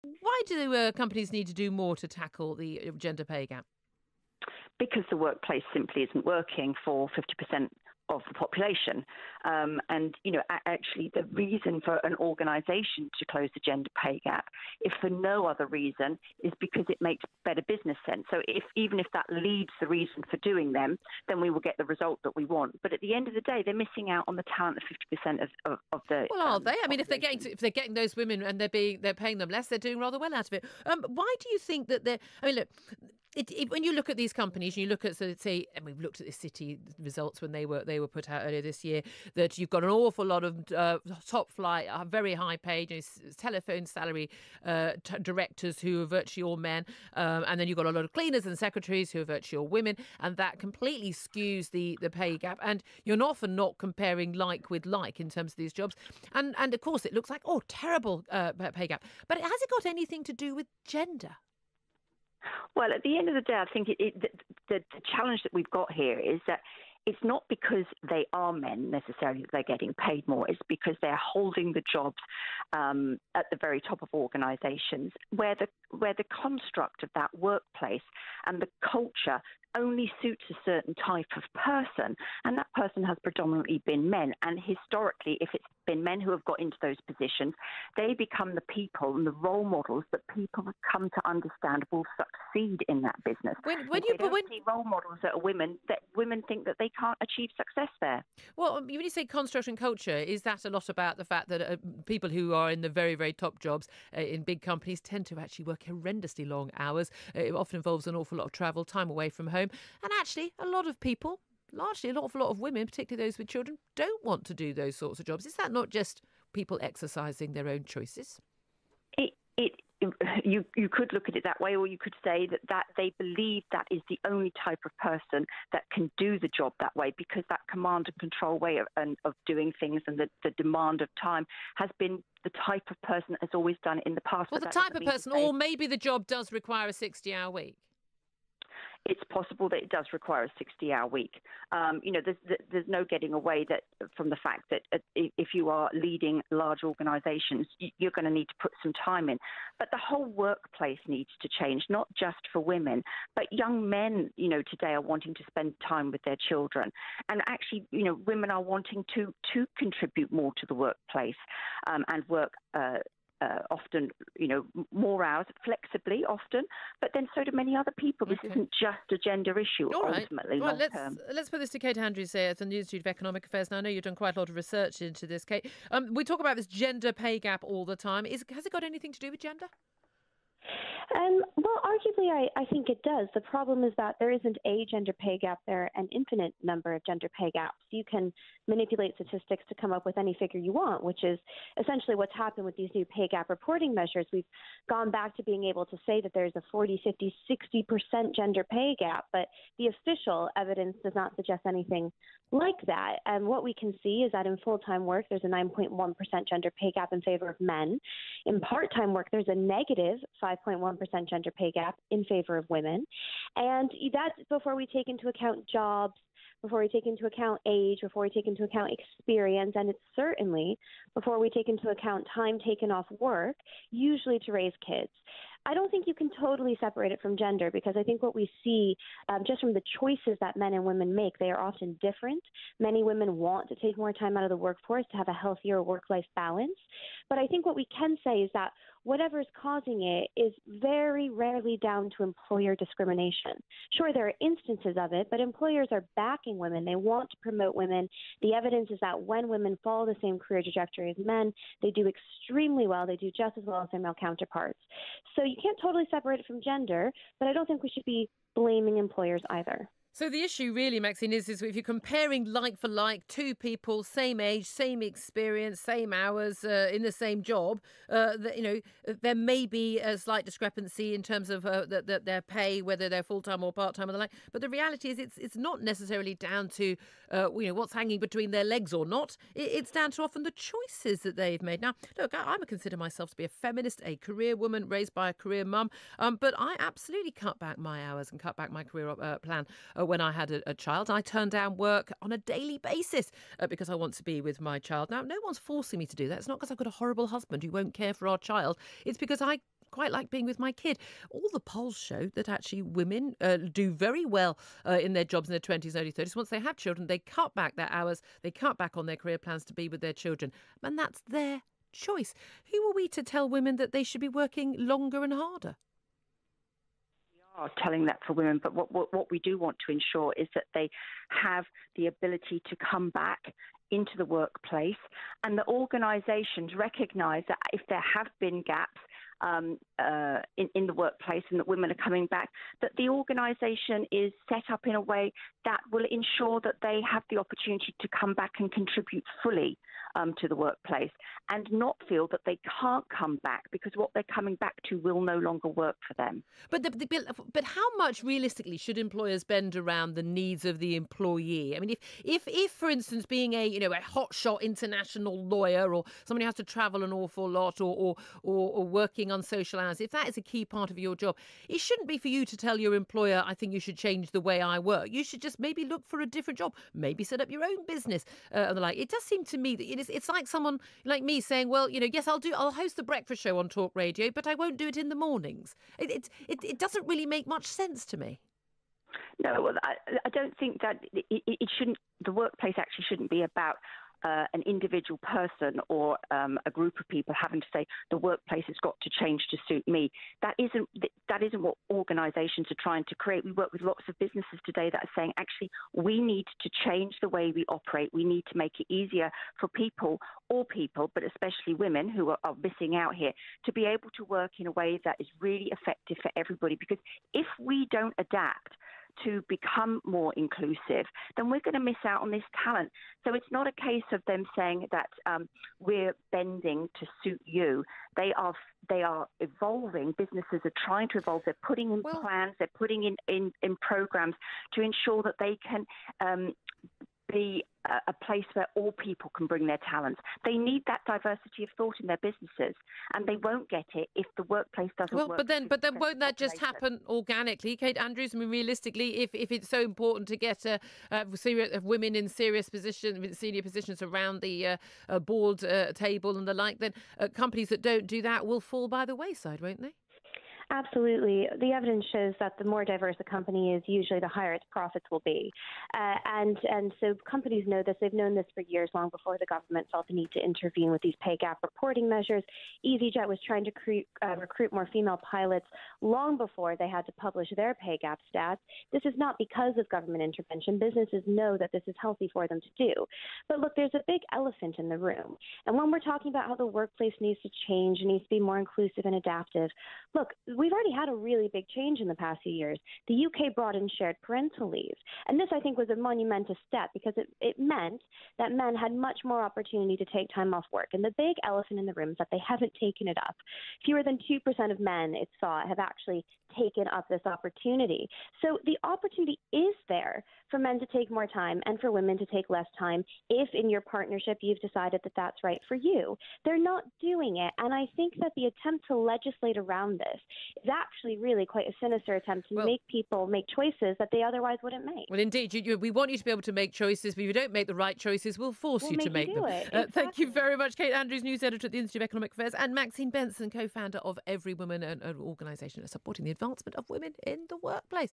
Why do companies need to do more to tackle the gender pay gap? Because the workplace simply isn't working for 50% of the population. Actually, the reason for an organisation to close the gender pay gap, if for no other reason, is because it makes better business sense. So even if that leads the reason for doing them, then we will get the result that we want. But at the end of the day, they're missing out on the talent of 50% of the. Well, are they? I mean, population. if they're getting those women and they're paying them less, they're doing rather well out of it. Why do you think that they're? I mean, look. When you look at these companies, and you look at, so say, and we've looked at the City results when they were put out earlier this year, that you've got an awful lot of top flight, very high paid, telephone salary directors who are virtually all men, and then you've got a lot of cleaners and secretaries who are virtually all women, and that completely skews the pay gap. And you're often not comparing like with like in terms of these jobs. And of course, it looks like, terrible pay gap. But has it got anything to do with gender? Well, at the end of the day, I think the challenge that we've got here is that it's not because they are men necessarily that they're getting paid more. It's because they're holding the jobs at the very top of organisations where the construct of that workplace and the culture only suits a certain type of person, and that person has predominantly been men. And historically, if it's been men who have got into those positions, they become the people and the role models that people have come to understand will succeed in that business. When you see role models that women think that they can't achieve success there. Well, when you say construct and culture, is that a lot about the fact that people who are in the very, very top jobs in big companies tend to actually work horrendously long hours? It often involves an awful lot of travel, time away from home. And actually, a lot of people, largely an awful lot of women, particularly those with children, don't want to do those sorts of jobs. Is that not just people exercising their own choices? You could look at it that way, or you could say that they believe that is the only type of person that can do the job that way, because that command and control way of doing things and the demand of time has been the type of person that has always done it in the past. Well, the type of person, or maybe the job does require a 60-hour week. It's possible that it does require a 60-hour week. There's no getting away from the fact that if you are leading large organisations, you're going to need to put some time in. But the whole workplace needs to change, not just for women, but young men, today are wanting to spend time with their children. And actually, women are wanting to contribute more to the workplace and work often, more hours, flexibly often, but then so do many other people. This isn't just a gender issue, ultimately, well, long term. Let's put this to Kate Andrews here at the New Institute of Economic Affairs. Now, I know you've done quite a lot of research into this, Kate. We talk about this gender pay gap all the time. Has it got anything to do with gender? Well, arguably, I think it does. The problem is that there isn't a gender pay gap. There are an infinite number of gender pay gaps. You can manipulate statistics to come up with any figure you want, which is essentially what's happened with these new pay gap reporting measures. We've gone back to being able to say that there's a 40, 50, 60% gender pay gap, but the official evidence does not suggest anything like that. And what we can see is that in full-time work, there's a 9.1% gender pay gap in favor of men. In part-time work, there's a negative 5.1% gender pay gap in favor of women. And that's before we take into account jobs, before we take into account age, before we take into account experience, and it's certainly before we take into account time taken off work, usually to raise kids. I don't think you can totally separate it from gender, because I think what we see just from the choices that men and women make, they are often different. Many women want to take more time out of the workforce to have a healthier work-life balance. But I think what we can say is that whatever is causing it is very rarely down to employer discrimination. Sure, there are instances of it, but employers are backing women. They want to promote women. The evidence is that when women follow the same career trajectory as men, they do extremely well. They do just as well as their male counterparts. So you can't totally separate it from gender, but I don't think we should be blaming employers either. So the issue really, Maxine, is if you're comparing like for like, two people, same age, same experience, same hours in the same job, there may be a slight discrepancy in terms of their pay, whether they're full-time or part-time or the like. But the reality is it's not necessarily down to what's hanging between their legs or not. It's down to often the choices that they've made. Now, look, I would consider myself to be a feminist, a career woman raised by a career mum, but I absolutely cut back my hours and cut back my career plan when I had a child. I turned down work on a daily basis because I want to be with my child. Now, no one's forcing me to do that. It's not because I've got a horrible husband who won't care for our child. It's because I quite like being with my kid. All the polls show that actually women do very well in their jobs in their 20s, early 30s. Once they have children, they cut back their hours, they cut back on their career plans to be with their children. And that's their choice. Who are we to tell women that they should be working longer and harder? Are telling that for women, but what we do want to ensure is that they have the ability to come back into the workplace, and the organisations recognise that if there have been gaps in the workplace and that women are coming back, that the organisation is set up in a way that will ensure that they have the opportunity to come back and contribute fully to the workplace and not feel that they can't come back because what they're coming back to will no longer work for them. But how much realistically should employers bend around the needs of the employee? I mean, if for instance, being a hotshot international lawyer or somebody who has to travel an awful lot or working on social hours, if that is a key part of your job, it shouldn't be for you to tell your employer, I think you should change the way I work. You should just maybe look for a different job, maybe set up your own business and the like. It does seem to me that it's like someone like me saying, well, yes, I'll host the breakfast show on talk radio, but I won't do it in the mornings. It doesn't really make much sense to me. No, well, I don't think that it shouldn't. The workplace actually shouldn't be about an individual person or a group of people having to say the workplace has got to change to suit me. That isn't what organisations are trying to create. We work with lots of businesses today that are saying actually we need to change the way we operate. We need to make it easier for all people, but especially women who are missing out here, to be able to work in a way that is really effective for everybody. Because if we don't adapt to become more inclusive, then we're going to miss out on this talent. So it's not a case of them saying that we're bending to suit you. They are evolving. Businesses are trying to evolve. They're putting in plans. They're putting in programs to ensure that they can be a place where all people can bring their talents. They need that diversity of thought in their businesses, and they won't get it if the workplace doesn't work. But then won't that just happen organically, Kate Andrews? I mean, realistically, if it's so important to get women in serious positions, senior positions around the board table and the like, then companies that don't do that will fall by the wayside, won't they? Absolutely. The evidence shows that the more diverse a company is, usually the higher its profits will be. And so companies know this. They've known this for years, long before the government felt the need to intervene with these pay gap reporting measures. EasyJet was trying to recruit more female pilots long before they had to publish their pay gap stats. This is not because of government intervention. Businesses know that this is healthy for them to do. But look, there's a big elephant in the room. And when we're talking about how the workplace needs to change and needs to be more inclusive and adaptive, look, we've already had a really big change in the past few years. The UK brought in shared parental leave. And this, I think, was a monumentous step because it meant that men had much more opportunity to take time off work. And the big elephant in the room is that they haven't taken it up. Fewer than 2% of men, it's thought, have actually taken up this opportunity. So the opportunity is there for men to take more time and for women to take less time if in your partnership you've decided that that's right for you. They're not doing it. And I think that the attempt to legislate around this is actually really quite a sinister attempt to make people make choices that they otherwise wouldn't make. Well, indeed, we want you to be able to make choices, but if you don't make the right choices, we'll force you to make them. Exactly. Thank you very much, Kate Andrews, news editor at the Institute of Economic Affairs, and Maxine Benson, co-founder of Every Woman, an organisation supporting the advancement of women in the workplace.